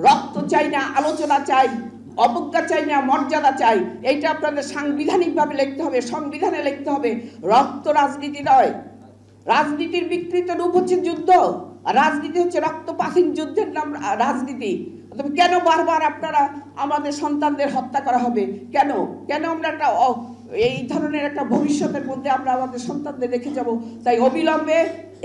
রক্ত চাই না, আলোচনা চাই, অবজ্ঞা চাই না, মর্যাদা চাই। এইটা আপনাদের সাংবিধানিকভাবে লিখতে হবে, সংবিধানে লিখতে হবে। রক্ত রাজনীতি নয়। রাজনীতির বিকৃত রূপ হচ্ছে যুদ্ধ, আর রাজনীতি হচ্ছে রক্তপাতহীন যুদ্ধের নাম রাজনীতি। তবে কেন বারবার আপনারা আমাদের সন্তানদের হত্যা করা হবে? কেন কেন আমরা একটা এই ধরনের একটা ভবিষ্যতের মধ্যে আমরা আমাদের সন্তানদের রেখে যাব? তাই অবিলম্বে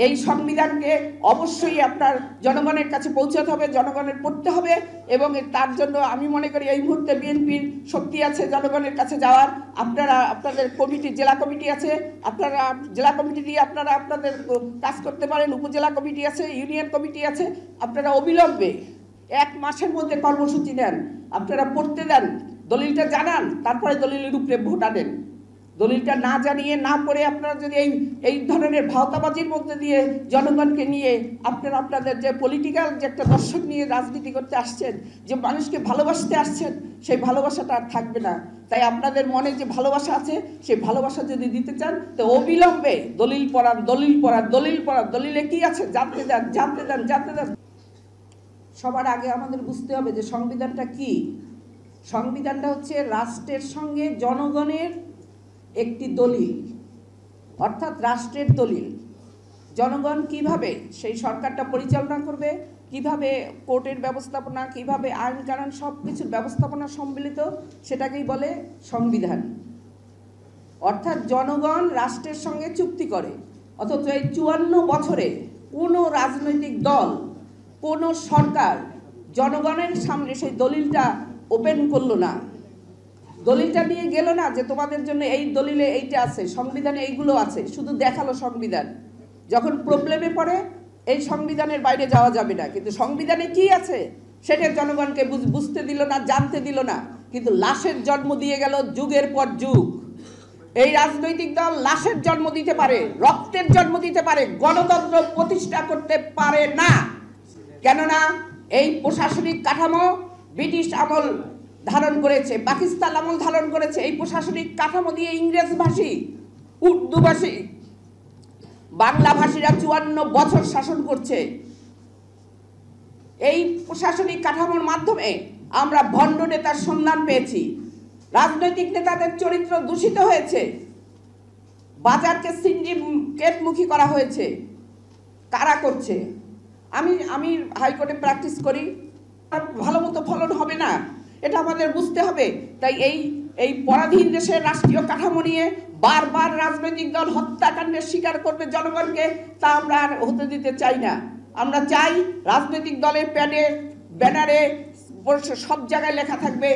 এই সংবিধানকে অবশ্যই আপনার জনগণের কাছে পৌঁছাতে হবে, জনগণের পড়তে হবে। এবং তার জন্য আমি মনে করি এই মুহূর্তে বিএনপির শক্তি আছে জনগণের কাছে যাওয়ার। আপনারা আপনাদের কমিটি, জেলা কমিটি আছে, আপনারা জেলা কমিটি দিয়ে আপনারা আপনাদের কাজ করতে পারেন। উপজেলা কমিটি আছে, ইউনিয়ন কমিটি আছে। আপনারা অবিলম্বে 1 মাসের মধ্যে কর্মসূচি নেন, আপনারা পড়তে দেন, দলিলটা জানান, তারপরে দলিলের উপরে ভোটা দেন। দলিলটা না জানিয়ে না পড়ে আপনারা যদি এই ধরনের ভাওতাবাজির মধ্যে দিয়ে জনগণকে নিয়ে আপনারা আপনাদের যে পলিটিক্যাল যে একটা দর্শক নিয়ে রাজনীতি করতে আসছেন, যে মানুষকে ভালোবাসতে আসছেন, সেই ভালোবাসাটা আর থাকবে না। তাই আপনাদের মনে যে ভালোবাসা আছে, সেই ভালোবাসা যদি দিতে চান তো অবিলম্বে দলিল পড়ান, দলিল পড়ান, দলিল পড়ান। দলিলে কি আছে জানতে দেন, জানতে দেন, জানতে দেন। সবার আগে আমাদের বুঝতে হবে যে সংবিধানটা কি। সংবিধানটা হচ্ছে রাষ্ট্রের সঙ্গে জনগণের একটি দলিল, অর্থাৎ রাষ্ট্রের দলিল। জনগণ কিভাবে সেই সরকারটা পরিচালনা করবে, কিভাবে কোর্টের ব্যবস্থাপনা, কিভাবে আইন কানুন সব কিছুর ব্যবস্থাপনা সম্মিলিত, সেটাকেই বলে সংবিধান। অর্থাৎ জনগণ রাষ্ট্রের সঙ্গে চুক্তি করে। অথচ এই 54 বছরে কোনো রাজনৈতিক দল, কোনো সরকার জনগণের সামনে সেই দলিলটা ওপেন করলো না, দলিলটা নিয়ে গেল না যে তোমাদের জন্য এই দলিলে এইটা আছে, সংবিধানে এইগুলো আছে, শুধু দেখালো সংবিধান। যখন প্রবলেমে পড়ে এই সংবিধানের বাইরে যাওয়া যাবে না, কিন্তু সংবিধানে কি আছে সেটা জনগণকে বুঝতে দিল না, জানতে দিল না। কিন্তু লাশের জন্ম দিয়ে গেল যুগের পর যুগ। এই রাজনৈতিক দল লাশের জন্ম দিতে পারে, রক্তের জন্ম দিতে পারে, গণতন্ত্র প্রতিষ্ঠা করতে পারে না। কেননা এই প্রশাসনিক কাঠামো ব্রিটিশ আমল ধারণ করেছে, পাকিস্তান আমল ধারণ করেছে। এই প্রশাসনিক কাঠামো দিয়ে ইংরেজ ভাষী, উর্দু ভাষী, বাংলা ভাষীরা 54 বছর শাসন করছে। এই প্রশাসনিক কাঠামোর মাধ্যমে আমরা ভণ্ড নেতার সন্ধান পেয়েছি, রাজনৈতিক নেতাদের চরিত্র দূষিত হয়েছে, বাজারকে সিন্ডিকেটমুখী করা হয়েছে। কারা করছে? আমি হাইকোর্টে প্র্যাকটিস করি, ভালো মতো ফলন হবে না, এটা আমাদের বুঝতে হবে। তাই এই পরাধীন দেশের রাষ্ট্রীয় কাঠামো নিয়ে বারবার রাজনৈতিক দল হত্যাকাণ্ডের শিকার করবে জনগণকে, তা আমরা আর হতে দিতে চাই না। আমরা চাই রাজনৈতিক দলের প্যাডে, ব্যানারে, সব জায়গায় লেখা থাকবে